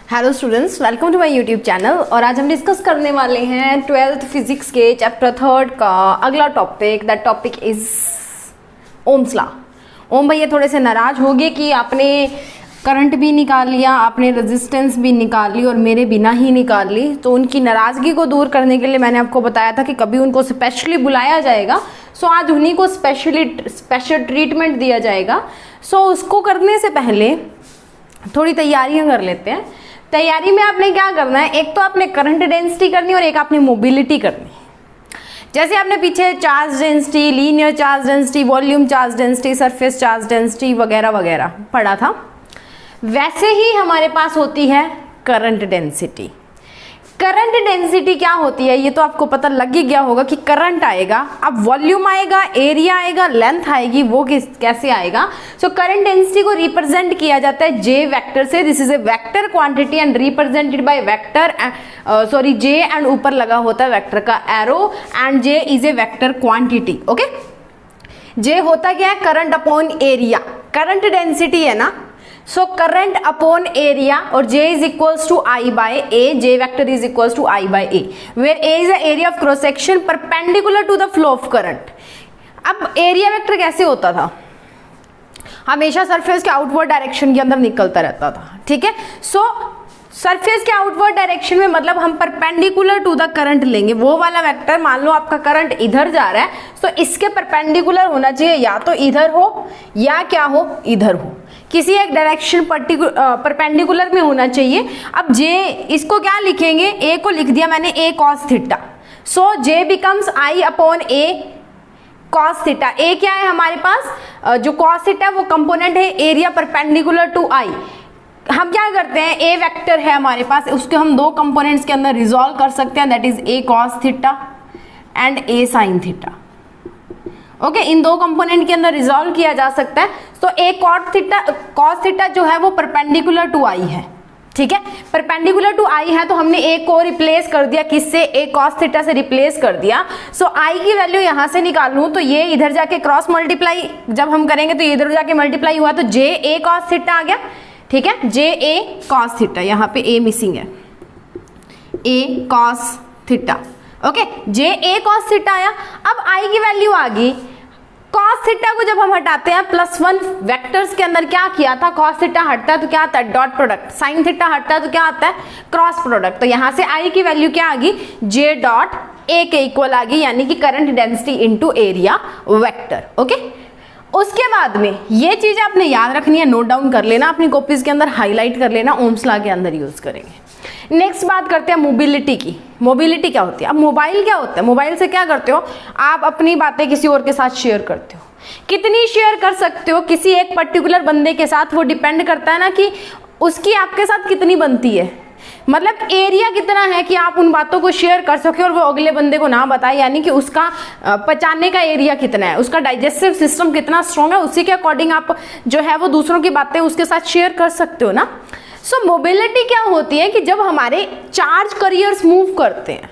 Hello students, welcome to my YouTube channel. और आज हम डिस्कस करने वाले हैं 12th फिजिक्स के चैप्टर 3 का अगला topic. That topic is Ohm's law. Ohm भैया थोड़े से नाराज हो गए कि आपने करंट भी निकाल लिया, आपने रेजिस्टेंस भी निकाल ली और मेरे बिना ही निकाल ली। तो उनकी नाराज़गी को दूर करने के लिए मैंने आपको बताया था कि कभी उनको स्पेशली बुलाया जाएगा। सो आज उन्हीं को स्पेशल ट्रीटमेंट दिया जाएगा। सो उसको करने से पहले थोड़ी तैयारियां कर लेते हैं। तैयारी में आपने क्या करना है, एक तो आपने करंट डेंसिटी करनी और एक आपने मोबिलिटी करनी। जैसे आपने पीछे charge density, linear charge density, volume charge density, surface charge density वगैरह वगैरह पढ़ा था, वैसे ही हमारे पास होती है करंट डेंसिटी। करंट डेंसिटी क्या होती है ये तो आपको पता लग ही गया होगा कि करंट आएगा, अब वॉल्यूम आएगा, एरिया आएगा, लेंथ आएगी, वो कैसे आएगा। सो करंट डेंसिटी को रिप्रेजेंट किया जाता है जे वेक्टर से। This is a vector quantity and represented by vector J and ऊपर लगा होता है वेक्टर का arrow and J is a vector quantity. Okay, J होता क्या है, current upon area. Current density है ना, सो करंट अपॉन एरिया और J is equals to I by A, J vector is equals to I by A, where A is the area of cross section perpendicular to the flow of current. अब area vector कैसे होता था, हमेशा surface के outward direction के अंदर निकलता रहता था। ठीक है, सो सरफेस के आउटवर्ड डायरेक्शन में मतलब हम परपेंडिकुलर टू द करंट लेंगे। वो वाला वेक्टर, मान लो आपका करंट इधर जा रहा है, तो इसके परपेंडिकुलर होना चाहिए, या तो इधर हो या क्या हो, इधर हो, किसी एक डायरेक्शन परपेंडिकुलर में होना चाहिए। अब जे, इसको क्या लिखेंगे, ए को लिख दिया मैंने A cos theta. So J becomes I upon A cos theta. A क्या है हमारे पास, जो कॉस थीटा वो कंपोनेंट है एरिया परपेंडिकुलर टू आई। हम क्या करते हैं, ए वेक्टर है हमारे पास, उसके हम दो कंपोनेंट्स के अंदर रिजॉल्व कर सकते हैं, that is A cos theta and A sine theta. Okay, इन दो कंपोनेंट के अंदर रिजॉल्व किया जा सकता है। तो ए कॉस थीटा जो है वो परपेंडिकुलर टू आई है। ठीक है, परपेंडिकुलर टू आई है, तो हमने ए को रिप्लेस कर दिया, किससे, ए कॉस थीटा से रिप्लेस कर दिया। सो आई की वैल्यू यहां से निकालूं तो ये इधर जाके क्रॉस मल्टीप्लाई जब हम करेंगे तो ये इधर जाके मल्टीप्लाई हुआ, तो जे ए कॉस थीटा आ गया। ठीक है, जे ए कॉस थीटा, यहाँ पे ए मिसिंग है, ए कॉस थीटा। ओके, जे ए कॉस थीटा आया। अब आई की वैल्यू आ गई, कॉस थीटा को जब हम हटाते हैं +1 वेक्टर्स के अंदर क्या किया था, कॉस थीटा हटता है तो क्या आता है, डॉट प्रोडक्ट, साइन थीटा हटता है तो क्या आता है, क्रॉस प्रोडक्ट। तो यहां से आई की वैल्यू क्या आ गई, जे डॉट ए के इक्वल आ गई, यानी कि current density into area vector. Okay, उसके बाद में ये चीज आपने याद रखनी है, नोट डाउन कर लेना, अपनी कॉपीज के अंदर हाईलाइट कर लेना, ओम्स लॉ के अंदर यूज करेंगे। नेक्स्ट बात करते हैं मोबिलिटी की। मोबिलिटी क्या होती है, अब मोबाइल क्या होता है, मोबाइल से क्या करते हो आप, अपनी बातें किसी और के साथ शेयर करते हो। कितनी शेयर कर सकते हो किसी एक पर्टिकुलर बंदे के साथ, वो डिपेंड करता है ना कि उसकी आपके साथ कितनी बनती है, मतलब एरिया कितना है कि आप उन बातों को शेयर कर सके और वो अगले बंदे को ना बताए, यानी कि उसका पचाने का एरिया कितना है, उसका डाइजेस्टिव सिस्टम कितना स्ट्रॉन्ग है, उसी के अकॉर्डिंग आप जो है वो दूसरों की बातें उसके साथ शेयर कर सकते हो ना। सो मोबिलिटी क्या होती है कि जब हमारे चार्ज कैरियर्स मूव करते हैं,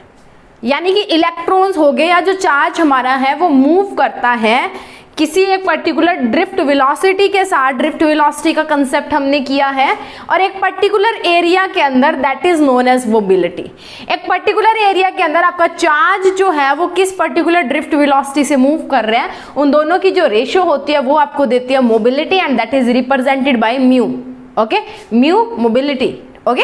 यानी कि इलेक्ट्रॉन्स हो गए या जो चार्ज हमारा है वो मूव करता है किसी एक पर्टिकुलर ड्रिफ्ट वेलोसिटी के साथ। ड्रिफ्ट वेलोसिटी का कंसेप्ट हमने किया है, और एक पर्टिकुलर एरिया के अंदर, that is known as mobility. एक पर्टिकुलर एरिया के अंदर आपका चार्ज जो है वो किस पर्टिकुलर ड्रिफ्ट वेलोसिटी से मूव कर रहे हैं, उन दोनों की जो रेशियो होती है वो आपको देती है mobility, and that is represented by mu. Okay, mu mobility. Okay,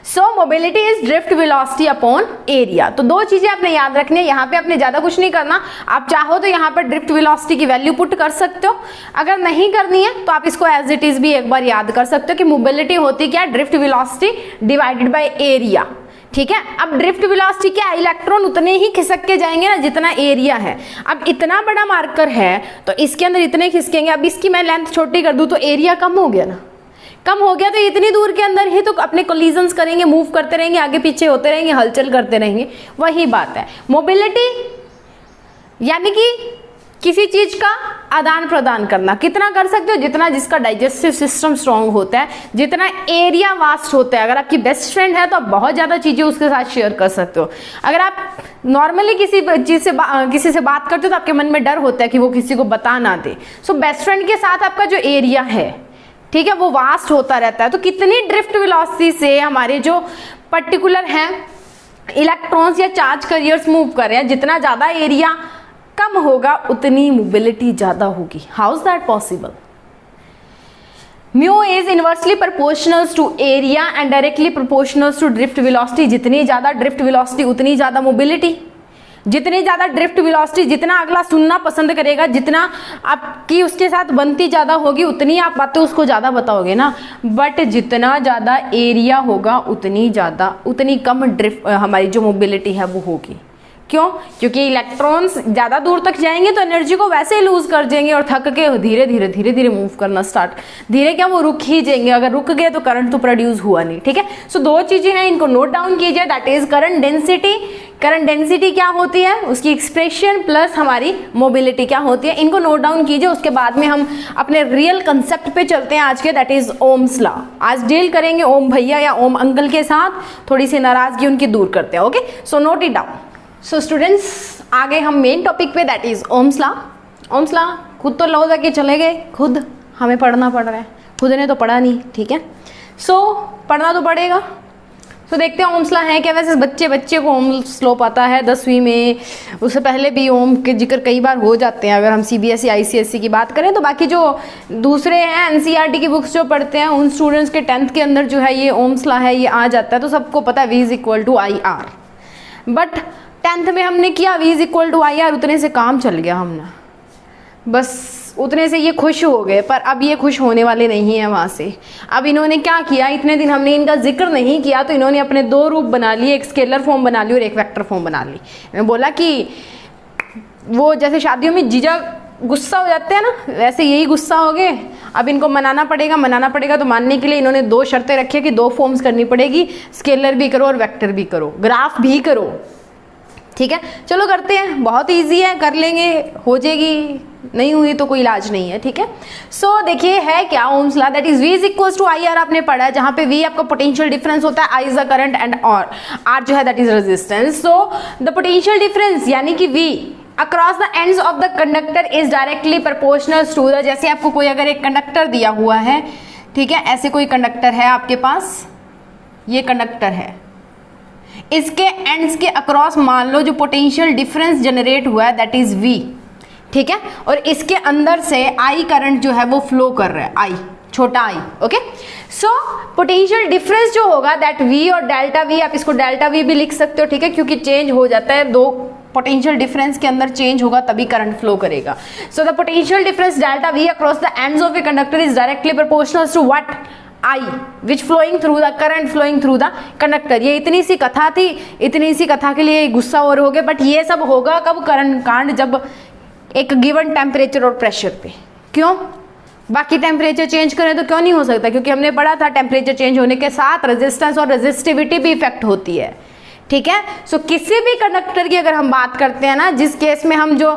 so mobility is drift velocity upon area. तो दो चीजें आपने याद रखनी है, यहाँ पे आपने ज्यादा कुछ नहीं करना। आप चाहो तो यहाँ पर ड्रिफ्ट वेलोसिटी की वैल्यू पुट कर सकते हो, अगर नहीं करनी है तो आप इसको एज इट इज भी एक बार याद कर सकते हो कि मोबिलिटी होती क्या, drift velocity divided by area. ठीक है, अब ड्रिफ्ट वेलोसिटी क्या, इलेक्ट्रॉन उतने ही खिसक के जाएंगे ना जितना एरिया है। अब इतना बड़ा मार्कर है तो इसके अंदर इतने खिसकेंगे, अब इसकी मैं लेंथ छोटी कर दूं तो एरिया कम हो गया ना, कम हो गया, तो इतनी दूर के अंदर ही तो अपने कोलिजन्स करेंगे, मूव करते रहेंगे, आगे पीछे होते रहेंगे, हलचल करते रहेंगे। वही बात है मोबिलिटी, यानी कि किसी चीज का आदान प्रदान करना। कितना कर सकते हो, जितना जिसका डाइजेस्टिव सिस्टम स्ट्रांग होता है, जितना एरिया वास्ट होता है। अगर आपकी बेस्ट फ्रेंड है तो आप बहुत ज्यादा चीजें उसके साथ शेयर कर सकते हो। अगर आप नॉर्मली किसी से बात करते हो तो आपके मन में डर होता है कि वो किसी को बता ना दे। सो बेस्ट फ्रेंड के साथ आपका जो एरिया है ठीक है, वो वास्ट होता रहता है। तो कितनी ड्रिफ्ट वेलोसिटी से हमारे जो पर्टिकुलर हैं इलेक्ट्रॉन्स या चार्ज कैरियर्स मूव कर रहे हैं, जितना ज़्यादा एरिया कम होगा उतनी मोबिलिटी ज़्यादा होगी। How is that possible? Mu is inversely proportional to area and directly proportional to drift velocity. जितनी ज़्यादा ड्रिफ्ट वेलोसिटी उतनी ज़्यादा मोबिलिटी, जितनी ज़्यादा ड्रिफ्ट वेलोसिटी, जितना अगला सुनना पसंद करेगा, जितना आपकी उसके साथ बनती ज़्यादा होगी उतनी आप बातें उसको ज़्यादा बताओगे ना। बट जितना ज़्यादा एरिया होगा उतनी कम ड्रिफ्ट हमारी जो मोबिलिटी है वो होगी। क्यों? क्योंकि इलेक्ट्रॉन्स ज़्यादा दूर तक जाएंगे तो एनर्जी को वैसे ही लूज कर देंगे और थक के धीरे धीरे मूव करना स्टार्ट, धीरे क्या वो रुक ही जाएंगे। अगर रुक गए तो करंट तो प्रोड्यूस हुआ नहीं। ठीक है, सो दो चीज़ें हैं, इनको नोट डाउन कीजिए। That is current density. Current density क्या होती है, उसकी एक्सप्रेशन प्लस हमारी मोबिलिटी क्या होती है, इनको नोट डाउन कीजिए। उसके बाद में हम अपने रियल कंसेप्ट पे चलते हैं आज के, दैट इज ओम्स लॉ। आज डील करेंगे ओम भैया या ओम अंकल के साथ, थोड़ी सी नाराजगी उनकी दूर करते हैं। Okay, so note it down. So students, आगे हम मेन टॉपिक पे, that is Ohm's law. Ohm's law खुद तो लो जाके चले गए, खुद हमें पढ़ना पड़ रहा है, खुद ने तो पढ़ा नहीं। ठीक है, सो पढ़ना तो पड़ेगा। तो देखते हैं ओम्स लॉ है क्या। वैसे बच्चे को ओम्स लॉ पता है 10वीं में, उससे पहले भी ओम के जिक्र कई बार हो जाते हैं अगर हम CBSE ICSE की बात करें तो। बाकी जो दूसरे हैं NCERT की बुक्स जो पढ़ते हैं उन स्टूडेंट्स के 10th के अंदर जो है ये ओम्स लॉ है, ये आ जाता है। तो सबको पता है V is equal to IR। But 10th में हमने किया V is equal to IR, उतने से काम चल गया, हमने बस उतने से ये खुश हो गए। पर अब ये खुश होने वाले नहीं हैं वहाँ से। अब इन्होंने क्या किया, इतने दिन हमने इनका जिक्र नहीं किया तो इन्होंने अपने दो रूप बना लिए, एक स्केलर फॉर्म बना ली और एक वेक्टर फॉर्म बना ली। मैं बोला कि वो जैसे शादियों में जीजा गुस्सा हो जाते हैं ना, वैसे यही गुस्सा हो गए। अब इनको मनाना पड़ेगा। तो मानने के लिए इन्होंने दो शर्तें रखी कि दो फॉर्म्स करनी पड़ेगी, स्केलर भी करो और वेक्टर भी करो, ग्राफ भी करो। ठीक है, चलो करते हैं, बहुत इजी है, कर लेंगे, हो जाएगी, नहीं हुई तो कोई इलाज नहीं है। ठीक है, सो देखिए है क्या Ohm's law, that is V is equal to IR। आपने पढ़ा है, जहां पे V आपका पोटेंशियल डिफरेंस होता है, I is the current and R जो है that is resistance. So the potential difference यानी कि V across the ends of the conductor is directly proportional to the, जैसे आपको कोई अगर एक कंडक्टर दिया हुआ है, ठीक है, ऐसे कोई कंडक्टर है आपके पास, ये कंडक्टर है, इसके एंड्स के अक्रॉस मान लो जो पोटेंशियल डिफरेंस जनरेट हुआ है दैट इज V। ठीक है, और इसके अंदर से I करंट जो है वो फ्लो कर रहा है, I छोटा I। Okay, so potential difference जो होगा दैट V और डेल्टा V, आप इसको डेल्टा V भी लिख सकते हो। ठीक है, क्योंकि चेंज हो जाता है, दो पोटेंशियल डिफरेंस के अंदर चेंज होगा तभी करंट फ्लो करेगा। So the potential difference delta V across the ends of a conductor is directly proportional to what, I which flowing through the current flowing through the conductor. ये इतनी सी कथा थी, इतनी सी कथा के लिए गुस्सा हो रहे होगे, बट ये सब होगा कब, करंट कांड जब एक गिवन टेम्परेचर और प्रेशर पे। क्यों? बाकी टेम्परेचर चेंज करें तो क्यों नहीं हो सकता, क्योंकि हमने पढ़ा था टेम्परेचर चेंज होने के साथ रेजिस्टेंस और रेजिस्टिविटी भी इफेक्ट होती है। ठीक है, सो किसी भी कंडक्टर की अगर हम बात करते हैं ना, जिस केस में हम जो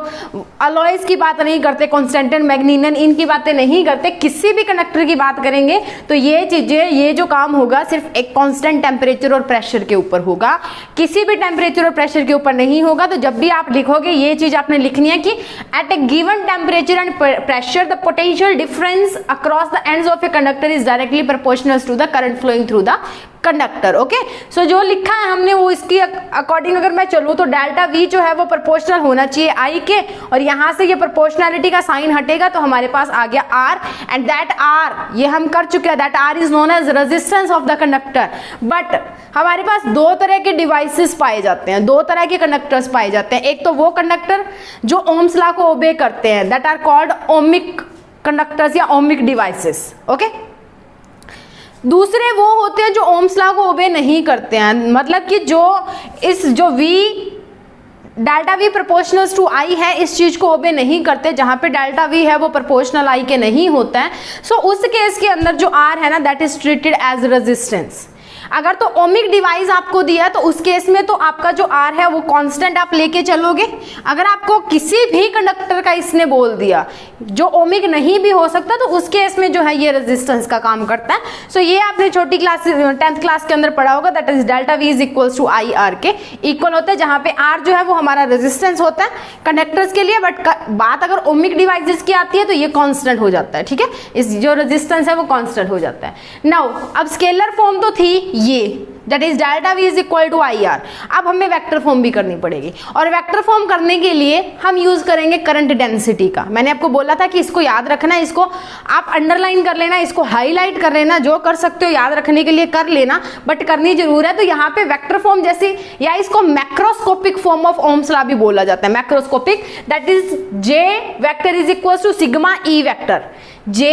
अलॉयज की बात नहीं करते, कॉन्स्टेंटेड मैग्नीनियन इनकी बातें नहीं करते, किसी भी कंडक्टर की बात करेंगे तो ये चीजें, ये जो काम होगा सिर्फ एक कांस्टेंट टेम्परेचर और प्रेशर के ऊपर होगा, किसी भी टेम्परेचर और प्रेशर के ऊपर नहीं होगा। तो जब भी आप लिखोगे ये चीज आपने लिखनी है कि at a given temperature and pressure the potential difference across the ends of a conductor is directly proportional to the current flowing through the conductor. Okay, so जो लिखा है हमने वो इसकी अकॉर्डिंग अगर मैं चलूँ तो डेल्टा V जो है वो प्रोपोर्शनल होना चाहिए I के, और यहाँ से ये प्रोपोर्शनैलिटी का साइन हटेगा तो हमारे पास आ गया R, एंड दैट R ये हम कर चुके हैं, that R is known as resistance of the conductor. But हमारे पास दो तरह के डिवाइसेस पाए जाते हैं, दो तरह के कंडक्टर्स पाए जाते हैं। एक तो वो कंडक्टर जो ओम्स लॉ को ओबे करते हैं, that are called ohmic conductors या ओमिक डिवाइसेस। ओके, दूसरे वो होते हैं जो ओम्स लॉ को ओबे नहीं करते हैं, मतलब कि जो V delta V proportional to I है, इस चीज को ओबे नहीं करते, जहां पे डेल्टा V है वो प्रोपोर्शनल I के नहीं होता है। सो उस केस के अंदर जो R है ना that is treated as resistance. अगर तो ओमिक डिवाइस आपको दिया तो उस केस में तो आपका जो आर है वो कांस्टेंट आप लेके चलोगे। अगर आपको किसी भी कंडक्टर का इसने बोल दिया जो ओमिक नहीं भी हो सकता तो उस केस में जो है ये रेजिस्टेंस का काम करता है। सो ये आपने छोटी क्लास 10th क्लास के अंदर पढ़ा होगा, that is delta V is equals to I R के इक्वल होता है, जहां पे आर जो है वो हमारा रेजिस्टेंस होता है कंडक्टर्स के लिए, बट बात अगर ओमिक डिवाइसेस की आती है तो ये कांस्टेंट हो जाता है। ठीक है, इस जो रेजिस्टेंस है वो कांस्टेंट हो जाता है। नाउ अब स्केलर फॉर्म तो थी ये, that is delta V is equal to I R. अब हमें वेक्टर फॉर्म भी करनी पड़ेगी, और वेक्टर फॉर्म करने के लिए हम यूज करेंगे करंट डेंसिटी का। मैंने आपको बोला था कि इसको याद रखना, इसको आप अंडरलाइन कर लेना, इसको हाईलाइट कर लेना, जो कर सकते हो याद रखने के लिए कर लेना, बट करनी जरूर है। तो यहाँ पे वेक्टर फॉर्म जैसी, या इसको macroscopic form of Ohm's law भी बोला जाता है, macroscopic, that is J vector is equal to sigma E vector. J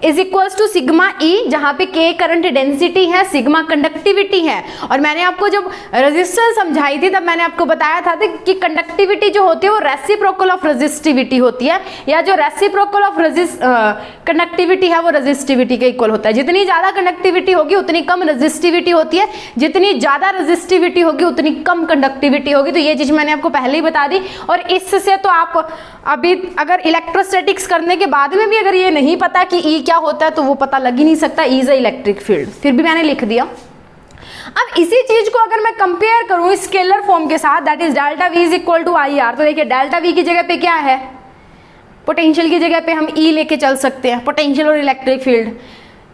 is equals to sigma E, जहां पे K करंट डेंसिटी है, सिग्मा कंडक्टिविटी है। और मैंने आपको जब रेजिस्टेंस समझाई थी तब मैंने आपको बताया था कि कंडक्टिविटी जो होती है वो रेसिप्रोकल ऑफ रेजिस्टिविटी होती है, या जो रेसिप्रोकल ऑफ कंडक्टिविटी है वो रेजिस्टिविटी के इक्वल होता है। जितनी ज्यादा कंडक्टिविटी होगी उतनी कम रेजिस्टिविटी होती है, जितनी ज्यादा रेजिस्टिविटी होगी उतनी कम कंडक्टिविटी होगी। तो ये चीज मैंने आपको पहले ही बता दी। और इससे तो आप अभी अगर इलेक्ट्रोस्टैटिक्स करने के बाद में भी अगर ये नहीं पता कि E क्या होता है तो वो पता लग ही नहीं सकता। E is a electric field, फिर भी मैंने लिख दिया। अब इसी चीज को अगर मैं कंपेयर करूं स्केलर फॉर्म के साथ, that is delta V is equal to I R, तो देखिए डेल्टा वी की जगह पे क्या है, पोटेंशियल की जगह पे हम E लेके चल सकते हैं, पोटेंशियल और इलेक्ट्रिक फील्ड।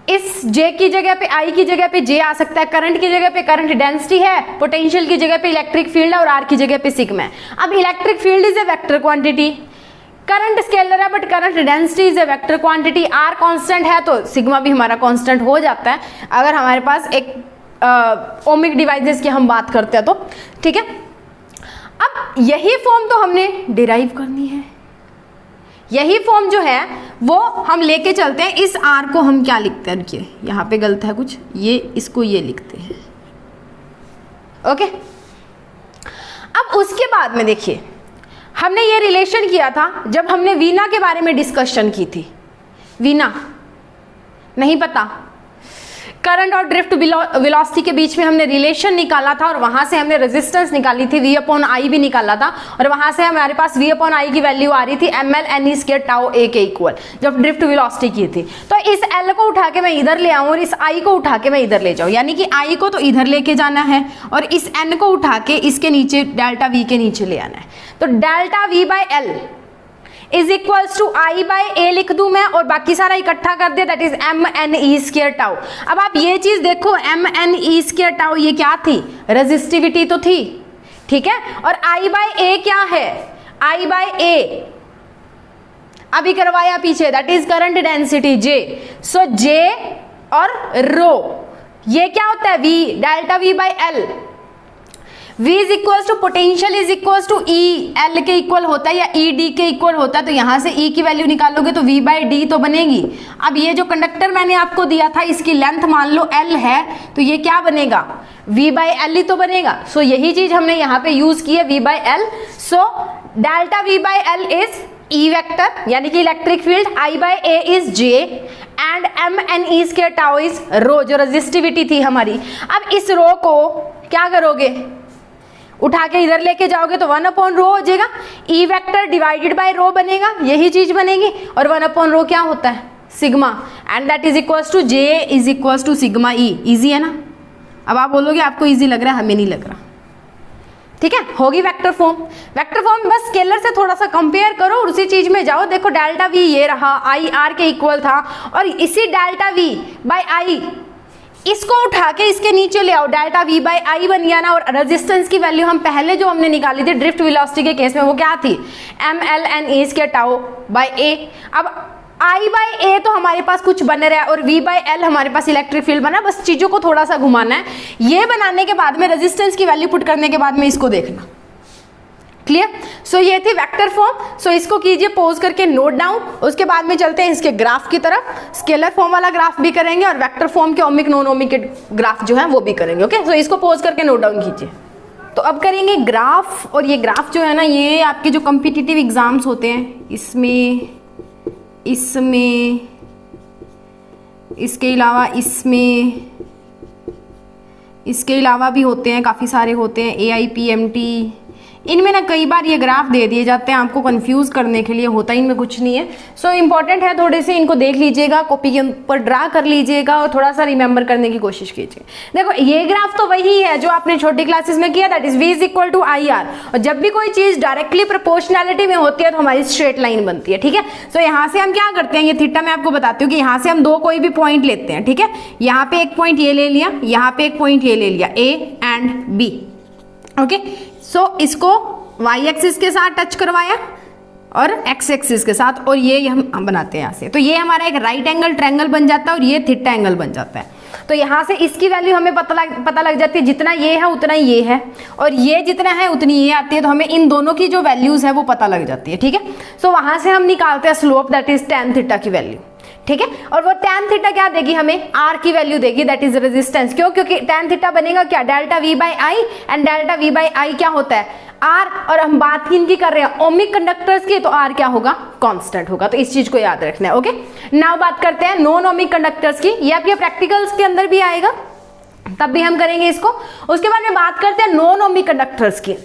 इस J की जगह पे, I की जगह पे J आ सकता है, करंट की जगह पे करंट डेंसिटी है, पोटेंशियल की जगह पे इलेक्ट्रिक फील्ड है, और R की जगह पे सिग्मा है। अब electric field is a vector quantity, current scalar है but current density is a vector quantity, R constant है तो सिग्मा भी हमारा कांस्टेंट हो जाता है अगर हमारे पास एक ओमिक डिवाइसेस की हम बात करते हैं तो। ठीक है, अब यही फॉर्म तो हमने डिराइव करनी है, यही फॉर्म जो है वो हम लेके चलते हैं। इस आर को हम क्या लिखते हैं, रुकिए यहाँ पे गलत है कुछ, ये इसको ये लिखते हैं। ओके, अब उसके बाद में देखिए हमने ये रिलेशन किया था जब हमने वीना के बारे में डिस्कशन की थी। वीना नहीं पता, करंट और ड्रिफ्ट वेलोसिटी के बीच में हमने रिलेशन निकाला था, और वहां से हमने रेजिस्टेंस निकाली थी, V अपॉन आई भी निकाला था, और वहां से हमारे पास V अपॉन आई की वैल्यू आ रही थी ml ne² टाउ a के इक्वल, जब ड्रिफ्ट वेलोसिटी की थी। तो इस L को उठा के मैं इधर ले आऊं और इस I को उठा के मैं इधर ले जाऊं, यानी कि I को तो इधर लेके जाना है और इस N को उठा के इसके नीचे डेल्टा V के नीचे ले आना है। तो delta V by L is equals to I by A लिख दूं मैं, और बाकी सारा इकट्ठा कर दिया, दैट इज mne² टाउ। अब आप ये चीज देखो, mne² टाउ ये क्या थी, रेजिस्टिविटी तो थी। ठीक है, और आई बाय ए क्या है, आई बाय ए अभी करवाया पीछे, that is current density J। So J और रो ये क्या होता है, V, delta V by L। V is equal to potential is equal to E, L के इक्वल होता है या E D के इक्वल होता है, तो यहां से E की वैल्यू निकालोगे तो V बाई D तो बनेगी। अब ये जो कंडक्टर मैंने आपको दिया था इसकी लेंथ मान लो L है, तो ये क्या बनेगा, V बाई L ही तो बनेगा। सो यही चीज हमने यहाँ पे यूज की है, V by L। So delta V by L is E vector यानी कि electric field, I by A is J and mne² tau is rho, जो रेजिस्टिविटी थी हमारी। अब इस रो को क्या करोगे, उठा के इधर लेके जाओगे तो 1 अपॉन रो हो जाएगा, E वेक्टर डिवाइडेड बाय रो बनेगा, यही चीज बनेगी, और 1 अपॉन रो क्या होता है, sigma, and that is equals to J is equals to sigma E। Easy है ना। अब आप बोलोगे आपको इजी लग रहा है, हमें नहीं लग रहा। ठीक है, होगी वेक्टर फॉर्म। वेक्टर फॉर्म बस स्केलर से थोड़ा सा कंपेयर करो और उसी चीज में जाओ। देखो डेल्टा V ये रहा, I R के इक्वल था, और इसी डेल्टा V बाय I इसको उठा के इसके नीचे ले आओ, डेल्टा V बाई आई बन गया ना। और रेजिस्टेंस की वैल्यू हम पहले जो हमने निकाली थी ड्रिफ्ट वेलोसिटी के केस में वो क्या थी, mlne² टाउ बाई ए। अब I बाई ए तो हमारे पास कुछ बन रहा है और V बाई L हमारे पास इलेक्ट्रिक फील्ड बना, बस चीजों को थोड़ा सा घुमाना है। ये बनाने के बाद में रेजिस्टेंस की वैल्यू पुट करने के बाद में इसको देखना, क्लियर। सो ये थी वेक्टर फॉर्म। सो इसको कीजिए पॉज करके नोट डाउन, उसके बाद में चलते हैं इसके ग्राफ की तरफ। स्केलर फॉर्म वाला ग्राफ भी करेंगे और वेक्टर फॉर्म के ओमिक नॉन ओमिक के ग्राफ जो है वो भी करेंगे। ओके, सो इसको पॉज करके नोट डाउन कीजिए। तो अब करेंगे ग्राफ, और ये ग्राफ जो है ना ये आपके जो कॉम्पिटिटिव एग्जाम्स होते हैं इसमें इसके अलावा इसमें इसके अलावा भी होते हैं, काफ़ी सारे होते हैं, AIPMT, इनमें ना कई बार ये ग्राफ दे दिए जाते हैं आपको कंफ्यूज करने के लिए, होता इनमें कुछ नहीं है। सो इम्पॉर्टेंट है, थोड़े से इनको देख लीजिएगा, कॉपी के ऊपर ड्रा कर लीजिएगा और थोड़ा सा रिमेंबर करने की कोशिश कीजिए। देखो ये ग्राफ तो वही है जो आपने छोटी क्लासेस में किया, that is V is equal to IR। और जब भी कोई चीज डायरेक्टली प्रोपोर्शनैलिटी में होती है तो हमारी स्ट्रेट लाइन बनती है, ठीक है। सो यहाँ से हम क्या करते हैं, ये थीटा मैं आपको बताती हूँ कि यहाँ से हम दो कोई भी पॉइंट लेते हैं, ठीक है। यहाँ पे एक पॉइंट ये ले लिया, यहाँ पे एक पॉइंट ये ले लिया, A एंड B, ओके। सो इसको y एक्सिस के साथ टच करवाया और x एक्सिस के साथ, और ये हम बनाते हैं यहाँ से, तो ये हमारा एक राइट एंगल ट्रायंगल बन जाता है और ये थीटा एंगल बन जाता है। तो यहाँ से इसकी वैल्यू हमें पता लग जाती है, जितना ये है उतना ये है, और ये जितना है उतनी ये आती है, तो हमें इन दोनों की जो वैल्यूज है वो पता लग जाती है, ठीक है। सो वहाँ से हम निकालते हैं slope, that is tan theta की वैल्यू, ठीक है। और वो tan थीटा क्या देगी हमें, R की वैल्यू देगी, दैट इज रेजिस्टेंस। क्यों, क्योंकि tan थीटा बनेगा क्या, delta V by I, and delta V by I क्या होता है, R, और हम बात किनकी कर रहे हैं, ओमिक कंडक्टर्स की, तो R क्या होगा, कांस्टेंट होगा। तो इस चीज को याद रखना है, ओके। नाउ बात करते हैं नॉन ओमिक कंडक्टर्स की, ये आपके प्रैक्टिकल्स के अंदर भी आएगा, तब भी हम करेंगे इसको। उसके बाद में बात करते हैं नॉन ओमिक कंडक्टर्स की।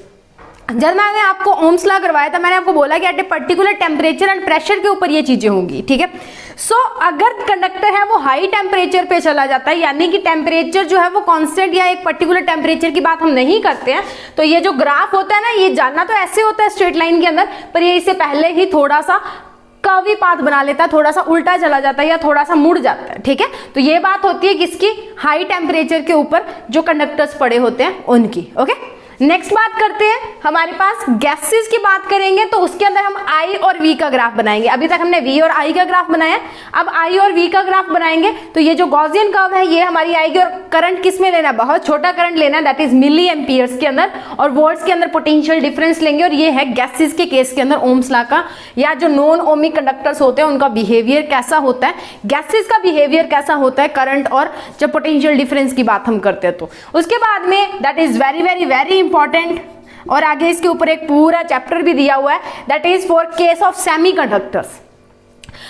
जब मैंने आपको ओम्स लॉ करवाया था, मैंने आपको बोला कि at a particular temperature and pressure के ऊपर ये चीजें होंगी, ठीक है। सो अगर कंडक्टर है वो हाई टेम्परेचर पे चला जाता है, यानी कि टेम्परेचर जो है वो कांस्टेंट या एक पर्टिकुलर टेम्परेचर की बात हम नहीं करते हैं, तो ये जो ग्राफ होता है ना, ये जानना तो ऐसे होता है स्ट्रेट लाइन के अंदर, पर ये इससे पहले ही थोड़ा सा कर्वी पाथ बना लेता है, थोड़ा सा उल्टा चला जाता है या थोड़ा सा मुड़ जाता है, ठीक है। तो ये बात होती है किसकी, हाई टेम्परेचर के ऊपर जो कंडक्टर्स पड़े होते हैं उनकी, ओके। नेक्स्ट बात करते हैं, हमारे पास गैसेस की बात करेंगे, तो उसके अंदर हम I और V का ग्राफ बनाएंगे। अभी तक हमने V और I का ग्राफ बनाया, अब I और V का ग्राफ बनाएंगे। तो ये जो गॉसियन कर्व है ये हमारी आएगी, और करंट किस में लेना है, बहुत छोटा करंट लेना है, दैट इज मिली एम्पियर्स के अंदर, और वोल्ट्स के अंदर पोटेंशियल डिफरेंस लेंगे। और ये है गैसेस के केस के अंदर ओम्स लॉ का, या जो नॉन ओमिक कंडक्टर्स होते हैं उनका बिहेवियर कैसा होता है, गैसेस का बिहेवियर कैसा होता है, करंट और जब पोटेंशियल डिफरेंस की बात हम करते हैं तो। उसके बाद में that is very very very important, और आगे इसके ऊपर एक पूरा चैप्टर भी दिया हुआ है, that is for case of semiconductors.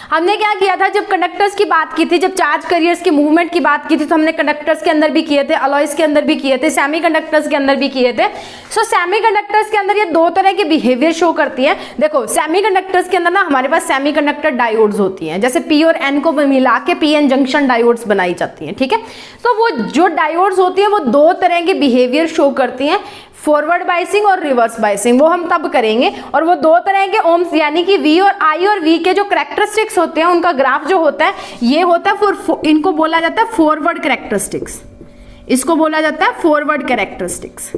हमने क्या किया था, जब कंडक्टर्स की बात की थी, जब चार्ज कैरियर्स की मूवमेंट की बात की थी, तो हमने कंडक्टर्स के अंदर भी किए थे, अलॉयज के अंदर भी किए थे, सेमीकंडक्टर्स के अंदर भी किए थे। सो सेमीकंडक्टर्स के अंदर ये दो तरह के बिहेवियर शो करती है। देखो सेमीकंडक्टर्स के अंदर ना हमारे पास सेमीकंडक्टर डायोड्स होती हैं, जैसे P और N को मिला के PN जंक्शन डायोड्स बनाई जाती हैं, ठीक है। तो वो जो डायोड्स होती है वो दो तरह के बिहेवियर शो करती हैं, फॉरवर्ड बाइसिंग और रिवर्स बाइसिंग, वो हम तब करेंगे। और वो दो तरह के ओम्स, यानी कि V और I और V के जो कैरेक्टरिस्टिक्स होते हैं उनका ग्राफ जो होता है ये होता है इनको बोला जाता है फॉरवर्ड कैरेक्टरिस्टिक्स, इसको बोला जाता है फॉरवर्ड कैरेक्टरिस्टिक्स,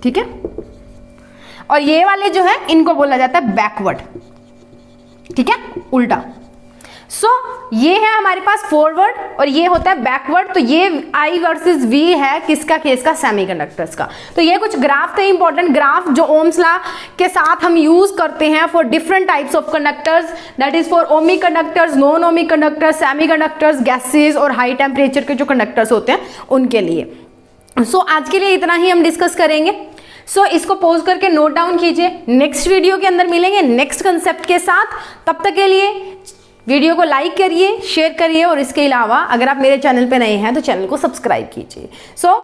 ठीक है। और ये वाले जो है इनको बोला जाता है बैकवर्ड, ठीक है, उल्टा। सो ये है हमारे पास फॉरवर्ड और ये होता है बैकवर्ड। तो ये I वर्सेस V है किसका, केस का, सेमीकंडक्टर्स का। तो ये कुछ ग्राफ थे इंपॉर्टेंट ग्राफ जो ओम्स लॉ के साथ हम यूज करते हैं for different types of conductors, that is for ohmic conductors, non ohmic conductors, semiconductors, gases और हाई टेम्परेचर के जो कंडक्टर्स होते हैं उनके लिए। सो आज के लिए इतना ही हम डिस्कस करेंगे। सो इसको पॉज करके नोट डाउन कीजिए, नेक्स्ट वीडियो के अंदर मिलेंगे नेक्स्ट कंसेप्ट के साथ। तब तक के लिए वीडियो को लाइक करिए, शेयर करिए, और इसके अलावा अगर आप मेरे चैनल पे नए हैं तो चैनल को सब्सक्राइब कीजिए। सो